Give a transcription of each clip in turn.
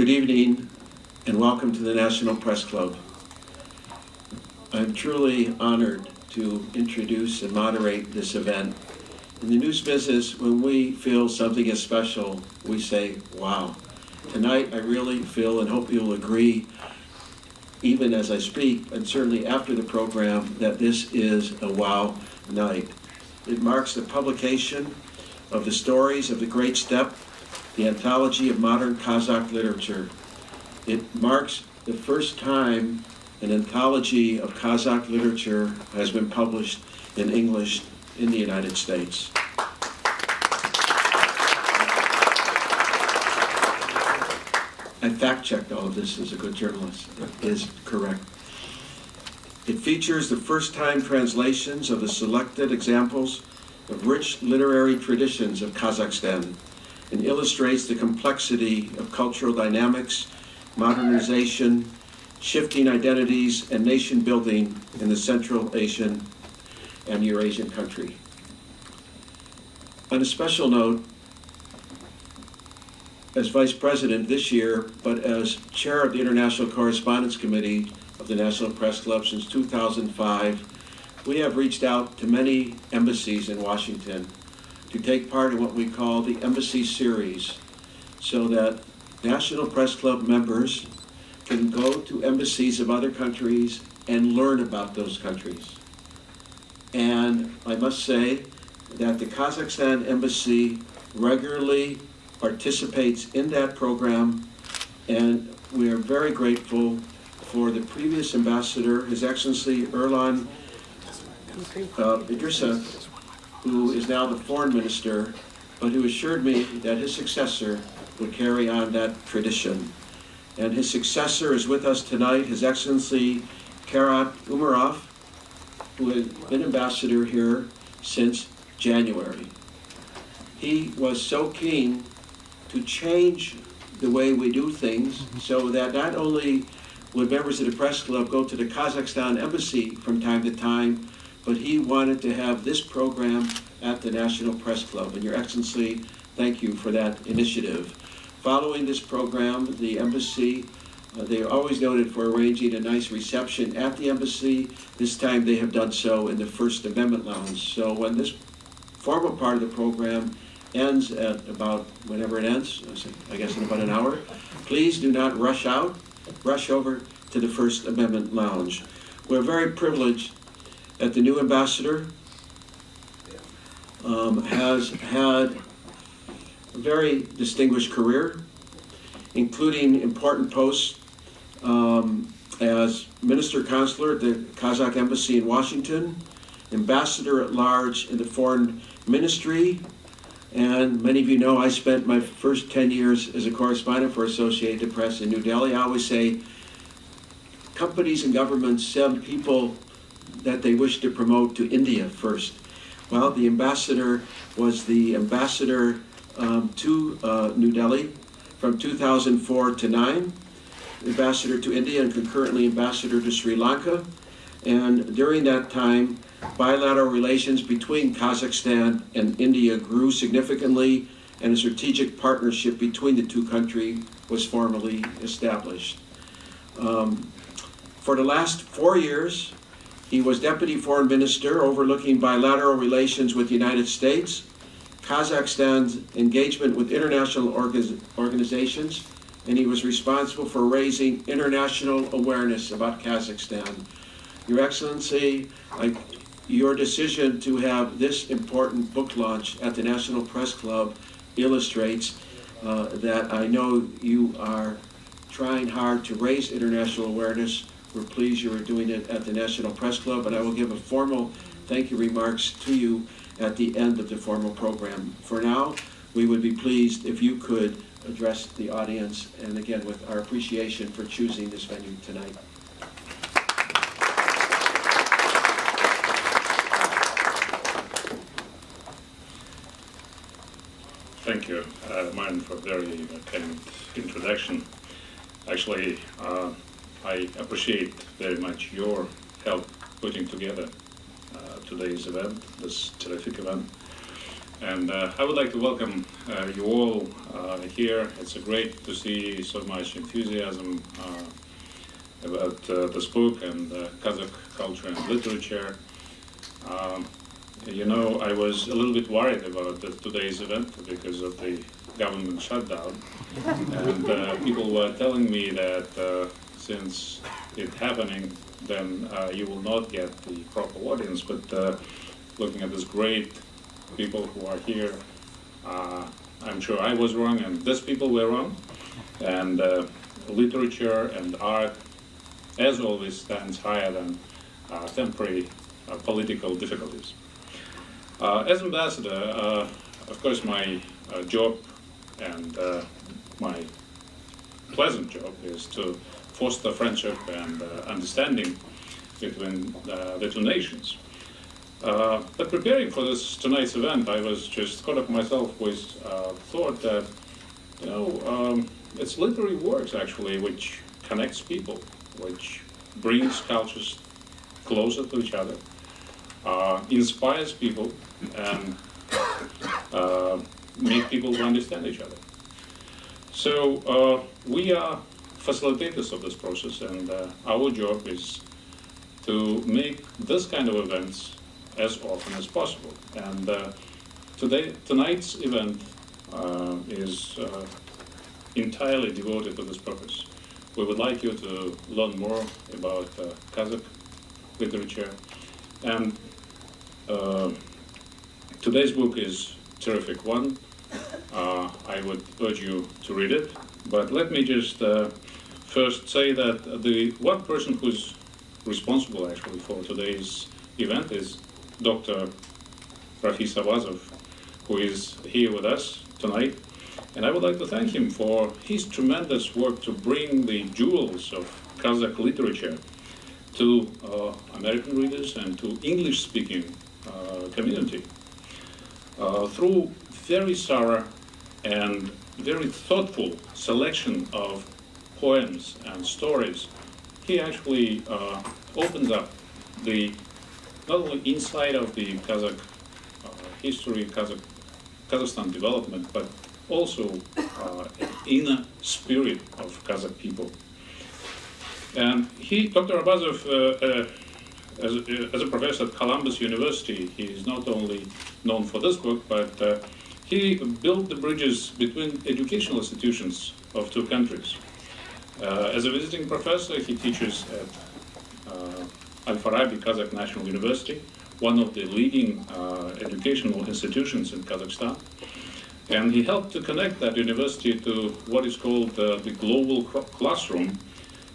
Good evening and welcome to the National Press Club. I'm truly honored to introduce and moderate this event. In the news business, when we feel something is special, we say, wow. Tonight, I really feel and hope you'll agree, even as I speak, and certainly after the program, that this is a wow night. It marks the publication of the stories of the Great Steppe, the Anthology of Modern Kazakh Literature. It marks the first time an anthology of Kazakh literature has been published in English in the United States. I fact-checked all of this as a good journalist. It is correct. It features the first-time translations of the selected examples of rich literary traditions of Kazakhstan and illustrates the complexity of cultural dynamics, modernization, shifting identities, and nation building in the Central Asian and Eurasian country. On a special note, as Vice President this year, but as Chair of the International Correspondence Committee of the National Press Club since 2005, we have reached out to many embassies in Washington to take part in what we call the Embassy Series, so that National Press Club members can go to embassies of other countries and learn about those countries. And I must say that the Kazakhstan Embassy regularly participates in that program, and we are very grateful for the previous ambassador, His Excellency Erlan Idrissa, who is now the foreign minister, but who assured me that his successor would carry on that tradition. And his successor is with us tonight, His Excellency Karat Umarov, who has been ambassador here since January. He was so keen to change the way we do things so that not only would members of the press club go to the Kazakhstan embassy from time to time, but he wanted to have this program at the National Press Club. And Your Excellency, thank you for that initiative. Following this program, the embassy, they are always noted for arranging a nice reception at the embassy. This time they have done so in the First Amendment Lounge. So when this formal part of the program ends at about whenever it ends, I guess in about an hour, please do not rush out, rush over to the First Amendment Lounge. We're very privileged that the new ambassador has had a very distinguished career, including important posts as Minister Consular at the Kazakh Embassy in Washington, Ambassador at Large in the Foreign Ministry, and many of you know I spent my first 10 years as a correspondent for Associated Press in New Delhi. I always say companies and governments send people that they wish to promote to India first. Well, the ambassador was the ambassador to New Delhi from 2004 to 9, ambassador to India and concurrently ambassador to Sri Lanka. And during that time, bilateral relations between Kazakhstan and India grew significantly, and a strategic partnership between the two countries was formally established. For the last 4 years, he was Deputy Foreign Minister overlooking bilateral relations with the United States, Kazakhstan's engagement with international organizations, and he was responsible for raising international awareness about Kazakhstan. Your Excellency, your decision to have this important book launch at the National Press Club illustrates that I know you are trying hard to raise international awareness. We're pleased you are doing it at the National Press Club, and I will give a formal thank you remarks to you at the end of the formal program. For now, we would be pleased if you could address the audience, and again, with our appreciation for choosing this venue tonight. Thank you, Martin, for a very kind introduction. Actually, I appreciate very much your help putting together today's event, this terrific event. And I would like to welcome you all here. It's great to see so much enthusiasm about this book and Kazakh culture and literature. You know, I was a little bit worried about today's event because of the government shutdown. And people were telling me that since it's happening, then you will not get the proper audience. But looking at this great people who are here, I'm sure I was wrong and these people were wrong. And literature and art, as always, stands higher than temporary political difficulties. As ambassador, of course, my job and my pleasant job is to foster friendship and understanding between the two nations. But preparing for tonight's event, I was just caught up myself with thought that, you know, it's literary works actually which connects people, which brings cultures closer to each other, inspires people, and make people understand each other. So we are facilitators of this process, and our job is to make this kind of events as often as possible. And tonight's event is entirely devoted to this purpose. We would like you to learn more about Kazakh literature. And today's book is a terrific one. I would urge you to read it. But let me just first say that the one person who's responsible actually for today's event is Dr. Rafis Avazov, who is here with us tonight. And I would like to thank him for his tremendous work to bring the jewels of Kazakh literature to American readers and to English-speaking community through very thorough and very thoughtful selection of poems and stories. He actually opens up the not only inside of the Kazakh history, Kazakhstan development, but also inner spirit of Kazakh people. And Dr. Abazov, as a professor at Columbus University, he is not only known for this book, but he built the bridges between educational institutions of two countries. As a visiting professor, he teaches at Al-Farabi Kazakh National University, one of the leading educational institutions in Kazakhstan. And he helped to connect that university to what is called the global classroom,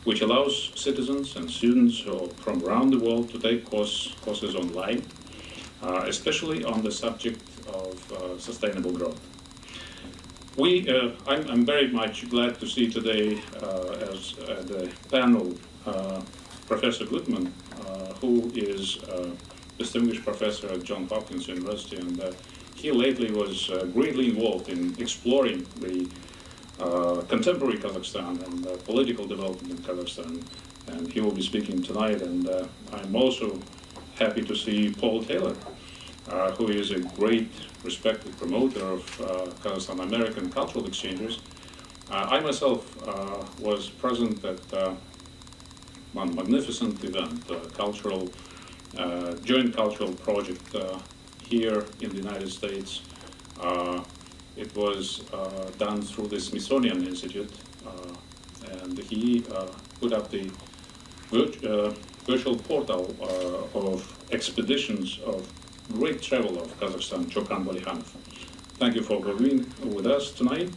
which allows citizens and students from around the world to take courses online, especially on the subject of sustainable growth. I'm very much glad to see today as the panel Professor Guttman, who is a distinguished professor at Johns Hopkins University, and he lately was greatly involved in exploring the contemporary Kazakhstan and political development in Kazakhstan, and he will be speaking tonight. And I'm also happy to see Paul Taylor, who is a great respected promoter of Kazakhstan American cultural exchanges. I myself was present at one magnificent event, joint cultural project here in the United States. It was done through the Smithsonian Institute, and he put up the virtual portal of expeditions of great traveler of Kazakhstan, Chokan Valihanov. Thank you for being with us tonight.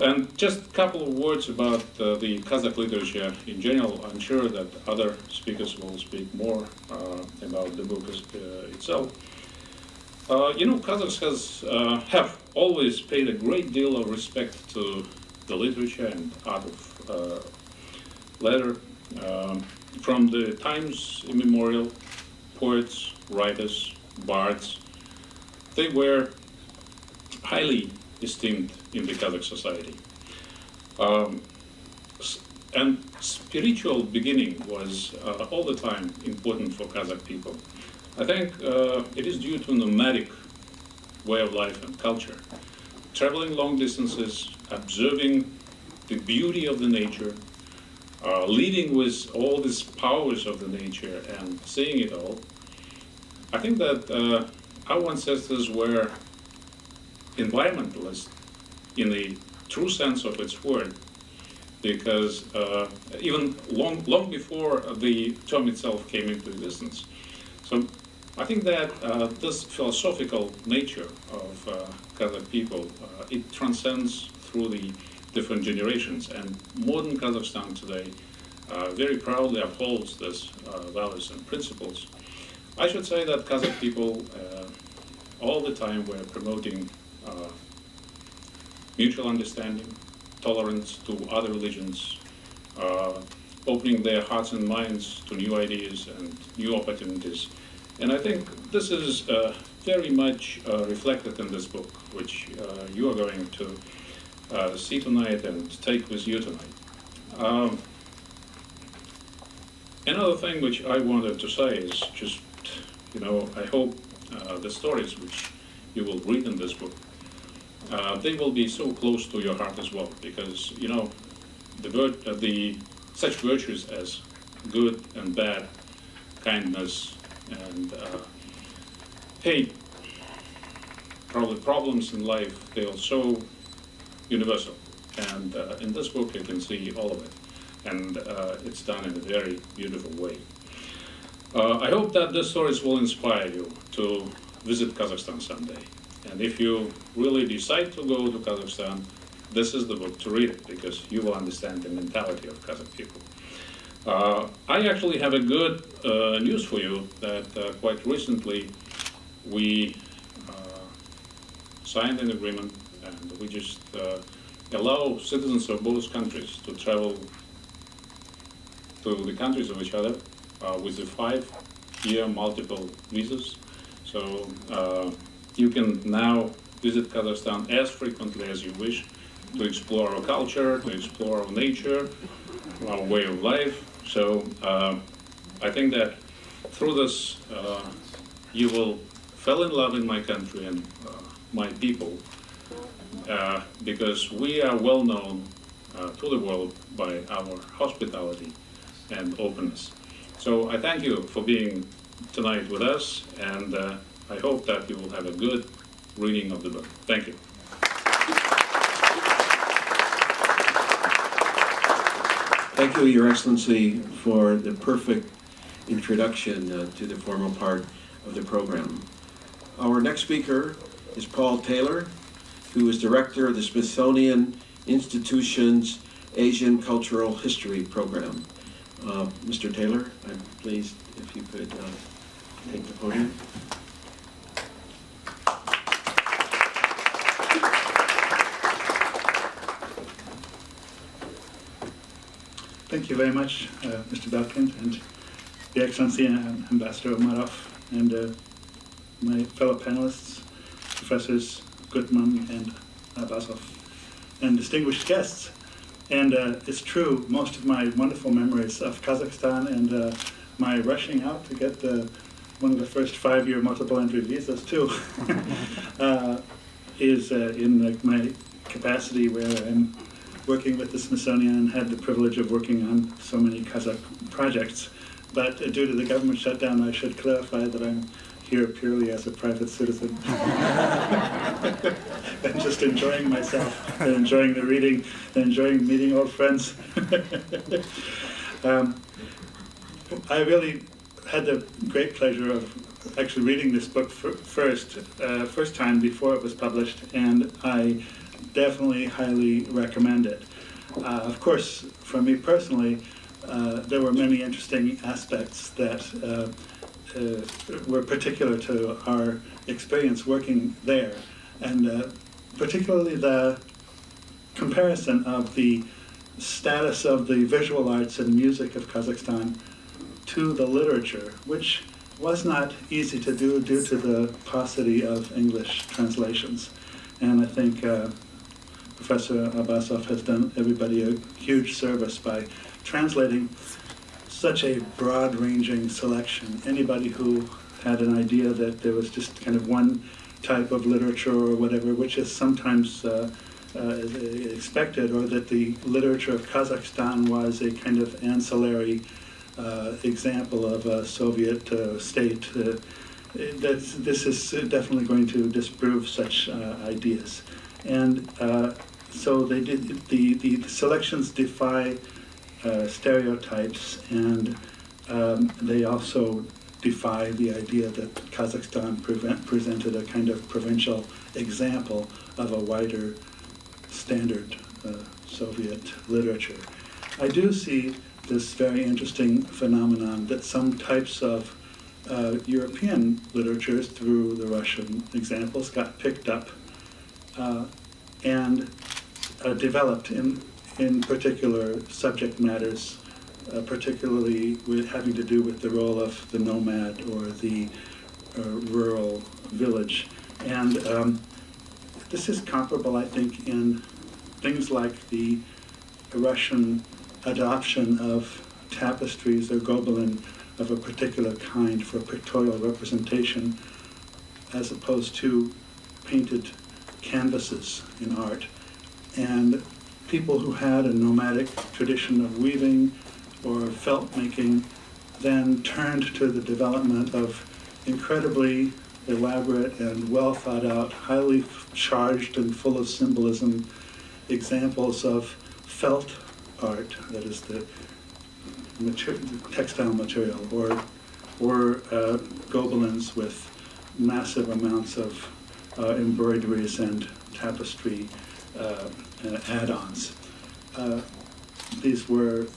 And just a couple of words about the Kazakh literature in general. I'm sure that other speakers will speak more about the book itself. You know, Kazakhs have always paid a great deal of respect to the literature and art of letter. From the times immemorial, poets, writers, bards, they were highly esteemed in the Kazakh society. And spiritual beginning was all the time important for Kazakh people. I think it is due to nomadic way of life and culture. Traveling long distances, observing the beauty of the nature, living with all these powers of the nature and seeing it all. I think that our ancestors were environmentalists in the true sense of its word, because even long before the term itself came into existence. So I think that this philosophical nature of Kazakh people, it transcends through the different generations, and modern Kazakhstan today very proudly upholds these values and principles. I should say that Kazakh people all the time were promoting mutual understanding, tolerance to other religions, opening their hearts and minds to new ideas and new opportunities. And I think this is very much reflected in this book, which you are going to see tonight and take with you tonight. Another thing which I wanted to say is just, I hope the stories which you will read in this book, they will be so close to your heart as well, because, such virtues as good and bad, kindness, and hate, probably problems in life, they are so universal. And in this book you can see all of it. And it's done in a very beautiful way. I hope that the stories will inspire you to visit Kazakhstan someday. And if you really decide to go to Kazakhstan, this is the book to read it, because you will understand the mentality of Kazakh people. I actually have a good news for you, that quite recently we signed an agreement, and we just allow citizens of both countries to travel to the countries of each other with the 5-year multiple visas. So you can now visit Kazakhstan as frequently as you wish to explore our culture, to explore our nature, our way of life. So I think that through this you will fall in love in my country and my people, because we are well known to the world by our hospitality and openness. So I thank you for being tonight with us, and I hope that you will have a good reading of the book. Thank you. Thank you, Your Excellency, for the perfect introduction to the formal part of the program. Our next speaker is Paul Taylor, who is Director of the Smithsonian Institution's Asian Cultural History Program. Mr. Taylor, I'm pleased if you could take the podium. Thank you very much, Mr. Belkin, and Your Excellency Ambassador Umarov, and my fellow panelists, Professors Guttman and Abbasov, and distinguished guests. And it's true, most of my wonderful memories of Kazakhstan and my rushing out to get one of the first 5-year multiple entry visas too is in my capacity where I'm working with the Smithsonian and had the privilege of working on so many Kazakh projects. But due to the government shutdown, I should clarify that I'm here purely as a private citizen. And just enjoying myself, and enjoying the reading, and enjoying meeting old friends. I really had the great pleasure of actually reading this book first time before it was published, and I definitely highly recommend it. Of course, for me personally, there were many interesting aspects that were particular to our experience working there, and particularly the comparison of the status of the visual arts and music of Kazakhstan to the literature, which was not easy to do due to the paucity of English translations. And I think Professor Abbasov has done everybody a huge service by translating such a broad-ranging selection. Anybody who had an idea that there was just kind of one type of literature or whatever, which is sometimes expected, or that the literature of Kazakhstan was a kind of ancillary example of a Soviet state. This is definitely going to disprove such ideas. And so they did, the selections defy stereotypes, and they also defy the idea that Kazakhstan presented a kind of provincial example of a wider standard Soviet literature. I do see this very interesting phenomenon that some types of European literatures, through the Russian examples, got picked up and developed in particular subject matters, particularly with having to do with the role of the nomad or the rural village. And this is comparable, I think, in things like the Russian adoption of tapestries or gobelin of a particular kind for pictorial representation, as opposed to painted canvases in art. And people who had a nomadic tradition of weaving or felt making then turned to the development of incredibly elaborate and well thought out, highly charged and full of symbolism examples of felt art, that is the textile material, or gobelins with massive amounts of embroideries and tapestry add-ons. These were,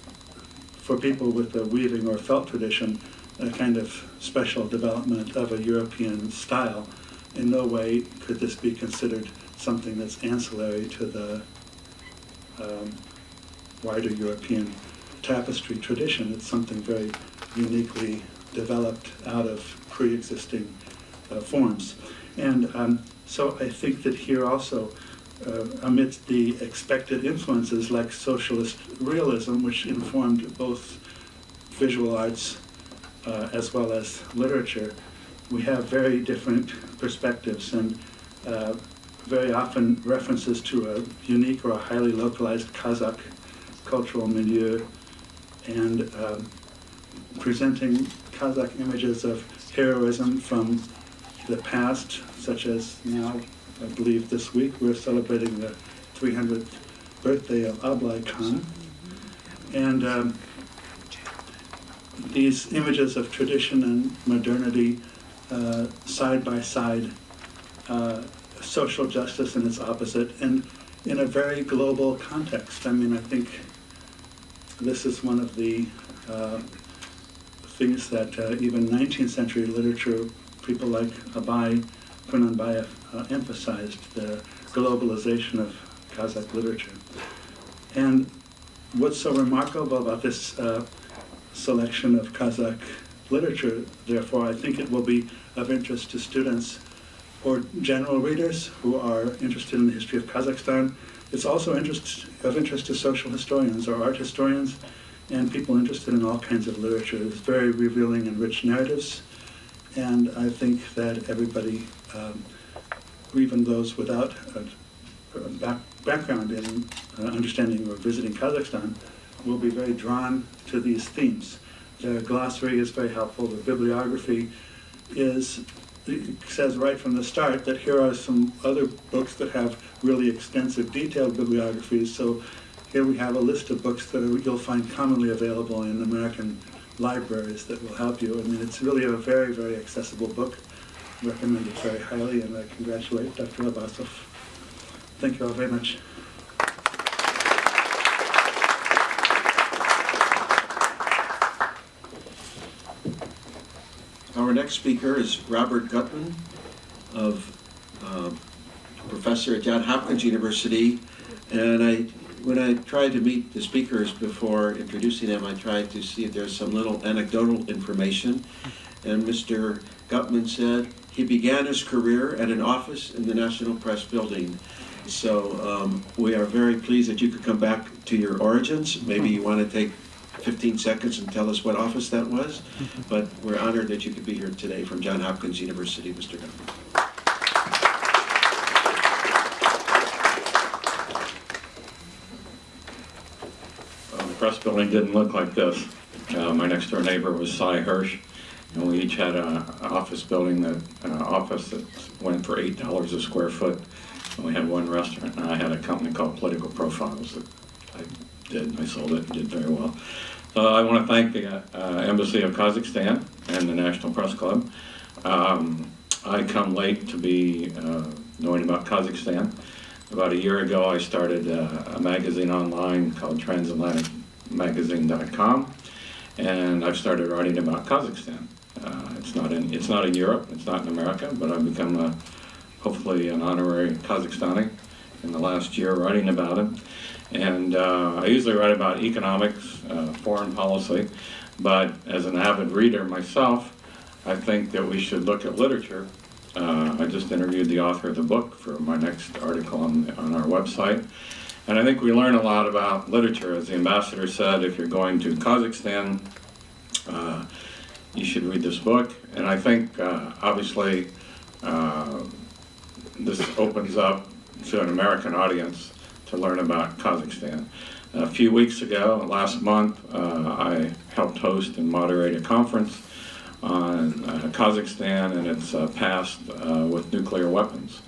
for people with a weaving or felt tradition, a kind of special development of a European style. In no way could this be considered something that's ancillary to the wider European tapestry tradition. It's something very uniquely developed out of pre-existing forms. And so I think that here also, amidst the expected influences like socialist realism, which informed both visual arts as well as literature, we have very different perspectives and very often references to a unique or a highly localized Kazakh cultural milieu, and presenting Kazakh images of heroism from the past, such as now, I believe this week, we're celebrating the 300th birthday of Ablai Khan. And these images of tradition and modernity side by side, social justice and its opposite, and in a very global context. I mean, I think this is one of the things that even 19th century literature, people like Kunanbayev emphasized, the globalization of Kazakh literature. And what's so remarkable about this selection of Kazakh literature, therefore, I think it will be of interest to students or general readers who are interested in the history of Kazakhstan. It's also of interest to social historians or art historians and people interested in all kinds of literature. It's very revealing and rich narratives, and I think that everybody, even those without a background in understanding or visiting Kazakhstan, will be very drawn to these themes. The glossary is very helpful. The bibliography says right from the start that here are some other books that have really extensive detailed bibliographies. So here we have a list of books that you'll find commonly available in American libraries that will help you. I mean, it's really a very, very accessible book. I recommend it very highly, and I congratulate Dr. Abbasov. Thank you all very much. Our next speaker is Robert Guttman, professor at Johns Hopkins University. And when I tried to meet the speakers before introducing them, I tried to see if there's some little anecdotal information. And Mr. Guttman said he began his career at an office in the National Press Building. So we are very pleased that you could come back to your origins. Maybe you want to take 15 seconds and tell us what office that was, but we're honored that you could be here today from Johns Hopkins University, Mr. Guttman. press building didn't look like this. My next door neighbor was Cy Hirsch, and we each had an office building, office that went for $8 a square foot. And we had one restaurant, and I had a company called Political Profiles that I sold it and did very well. So I want to thank the Embassy of Kazakhstan and the National Press Club. I come late to be knowing about Kazakhstan. About a year ago, I started a magazine online called transatlanticmagazine.com, and I've started writing about Kazakhstan. It's not in Europe, it's not in America, but I've become hopefully an honorary Kazakhstani in the last year writing about it. And I usually write about economics, foreign policy, but as an avid reader myself, I think that we should look at literature. I just interviewed the author of the book for my next article on our website. And I think we learn a lot about literature. As the ambassador said, if you're going to Kazakhstan, you should read this book. And I think, obviously, this opens up to an American audience to learn about Kazakhstan. A few weeks ago, last month, I helped host and moderate a conference on Kazakhstan and its past with nuclear weapons.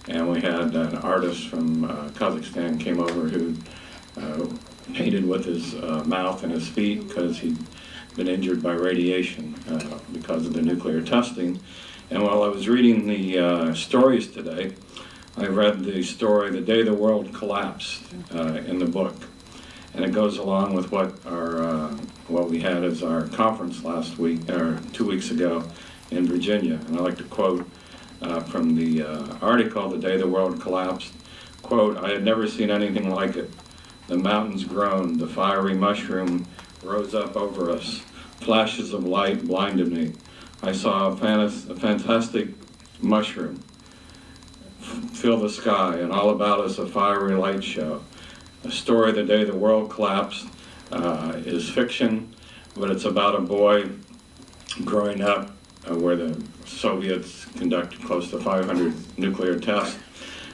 And we had an artist from Kazakhstan came over who painted with his mouth and his feet because he'd been injured by radiation because of the nuclear testing. And while I was reading the stories today, I read the story, The Day the World Collapsed, in the book. And it goes along with what we had as our conference last week, or 2 weeks ago in Virginia. And I like to quote from the article, The Day the World Collapsed, quote, "I had never seen anything like it. The mountains groaned, the fiery mushroom rose up over us. Flashes of light blinded me. I saw a fantastic mushroom fill the sky, and all about us a fiery light show. A story, The Day the World Collapsed, is fiction, but it's about a boy growing up where the Soviets conducted close to 500 nuclear tests,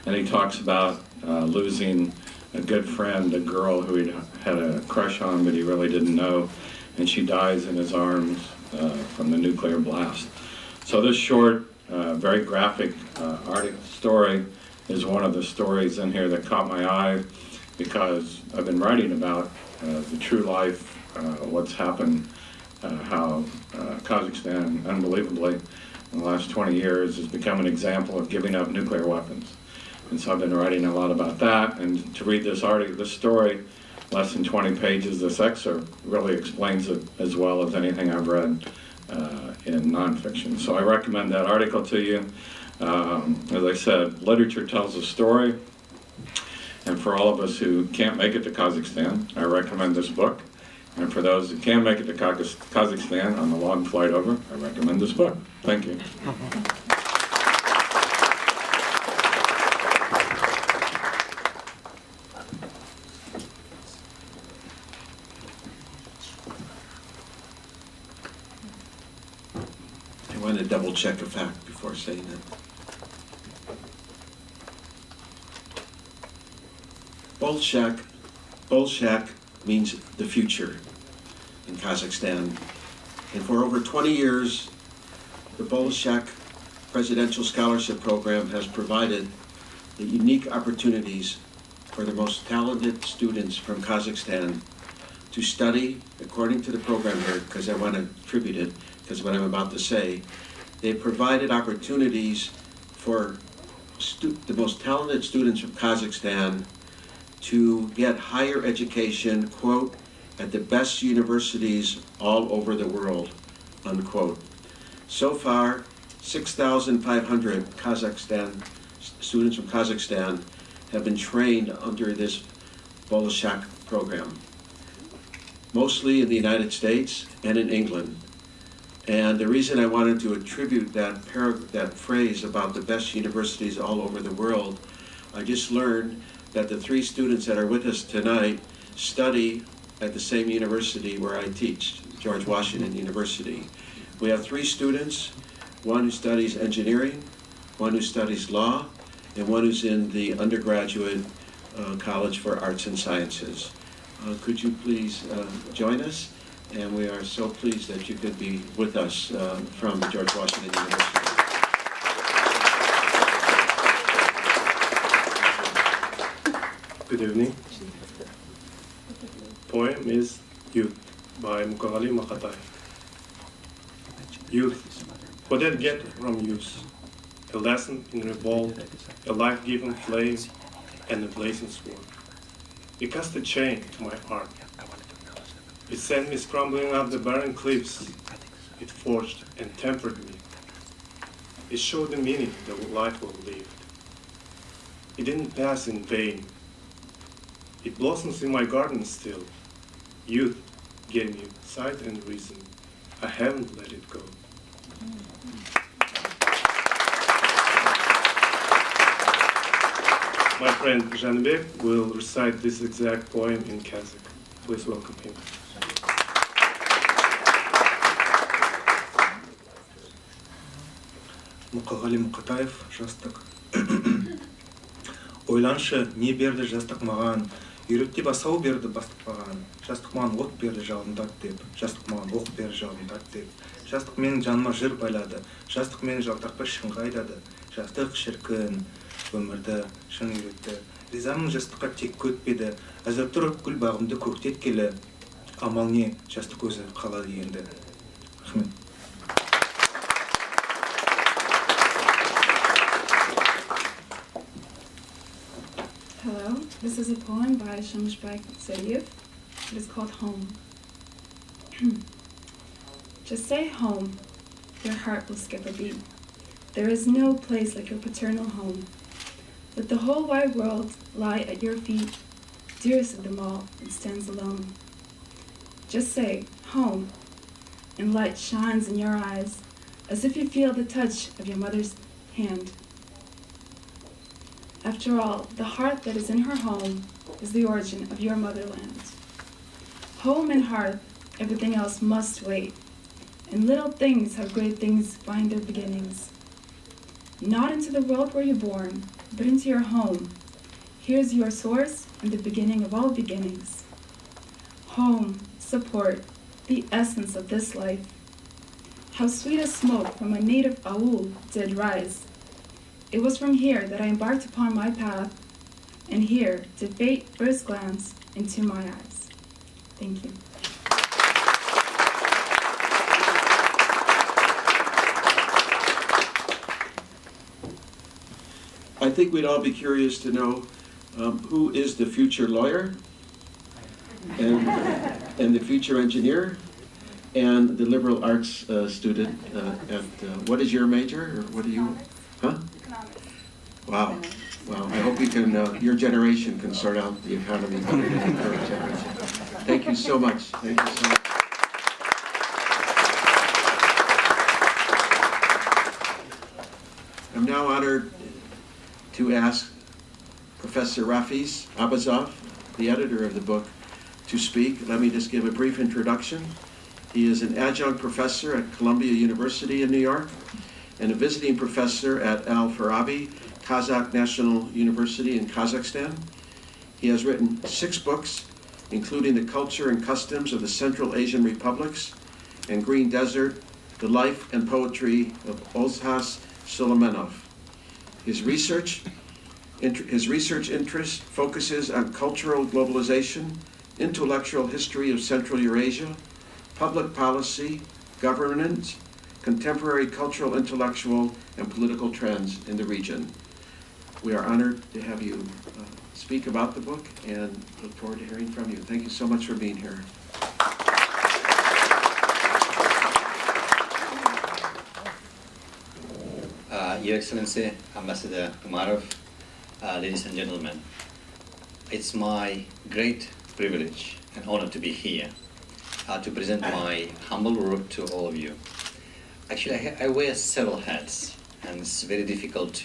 and he talks about losing a good friend, a girl who he had a crush on but he really didn't know, and she dies in his arms from the nuclear blast. So this short, very graphic story is one of the stories in here that caught my eye because I've been writing about the true life, what's happened, how Kazakhstan, unbelievably, in the last 20 years has become an example of giving up nuclear weapons. And so I've been writing a lot about that, and to read this article, this story, less than 20 pages, this excerpt really explains it as well as anything I've read in nonfiction. So I recommend that article to you. As I said, literature tells a story, and for all of us who can't make it to Kazakhstan, I recommend this book. And for those who can make it to Kazakhstan on the long flight over, I recommend this book. Thank you. I want to double check a fact before saying that. Bolshak means the future in Kazakhstan. And for over 20 years, the Bolshak Presidential Scholarship Program has provided the unique opportunities for the most talented students from Kazakhstan to study according to the program here, because I want to attribute it, because what I'm about to say, they provided opportunities for the most talented students from Kazakhstan to get higher education, quote, at the best universities all over the world, unquote. So far, 6,500 students from Kazakhstan have been trained under this Bolshak program, mostly in the United States and in England. And the reason I wanted to attribute that phrase about the best universities all over the world, I just learned that the 3 students that are with us tonight study at the same university where I teach, George Washington University. We have 3 students, one who studies engineering, one who studies law, and one who's in the undergraduate college for arts and sciences. could you please join us? And we are so pleased that you could be with us from George Washington University. Good evening. Poem is Youth by Mukagali Makatai. Youth. What did I get from youth? A lesson in revolt, a life-giving flame, and a blazing sword. It cast a chain to my heart. It sent me scrambling up the barren cliffs. It forged and tempered me. It showed the meaning that life was lived. It didn't pass in vain. It blossoms in my garden still. Youth gave me sight and reason. I haven't let it go. My friend Janibek will recite this exact poem in Kazakh. Please welcome him. Мұқағали Мұқатаев, жастық. Ойланшы, не берді жастық маған, үйретіп асау берді бастық маған. Жастық маған от берді жалындат деп, жастық маған оқ берді жалындат деп. Жастық менің жаныма жыр байлады, жастық мені жалтақпай шыңға айдады. Жастық шіркін, өмірді шын үйретті. Ризамын жастыққа тек көтпеді, әзір тұрып гүл бағымды көктеткелі. Амал не, жастық өзі қалады енді. Рахмет. Hello, this is a poem by Shamshbek Seriev. It is called Home. Just say home, your heart will skip a beat. There is no place like your paternal home. Let the whole wide world lie at your feet. Dearest of them all, it stands alone. Just say home, and light shines in your eyes, as if you feel the touch of your mother's hand. After all, the heart that is in her home is the origin of your motherland. Home and hearth, everything else must wait. And little things have great things find their beginnings. Not into the world where you're born, but into your home. Here's your source and the beginning of all beginnings. Home, support, the essence of this life. How sweet a smoke from a native aul did rise. It was from here that I embarked upon my path, and here did fate first glance into my eyes. Thank you. I think we'd all be curious to know who is the future lawyer and the future engineer and the liberal arts student. What is your major, or what do you, huh? Wow. Well, I hope you can, your generation can sort out the economy better than the current generation. Thank you so much. Thank you so much. I'm now honored to ask Professor Rafiz Abazov, the editor of the book, to speak. Let me just give a brief introduction. He is an adjunct professor at Columbia University in New York and a visiting professor at Al-Farabi Kazakh National University in Kazakhstan. He has written 6 books, including The Culture and Customs of the Central Asian Republics and Green Desert, The Life and Poetry of Ozhas Suleimanov. His research interest focuses on cultural globalization, intellectual history of Central Eurasia, public policy, governance, contemporary cultural, intellectual, and political trends in the region. We are honored to have you speak about the book and look forward to hearing from you. Thank you so much for being here. Your Excellency, Ambassador Umarov, ladies and gentlemen, it's my great privilege and honor to be here to present my humble work to all of you. Actually, I wear several hats, and it's very difficult to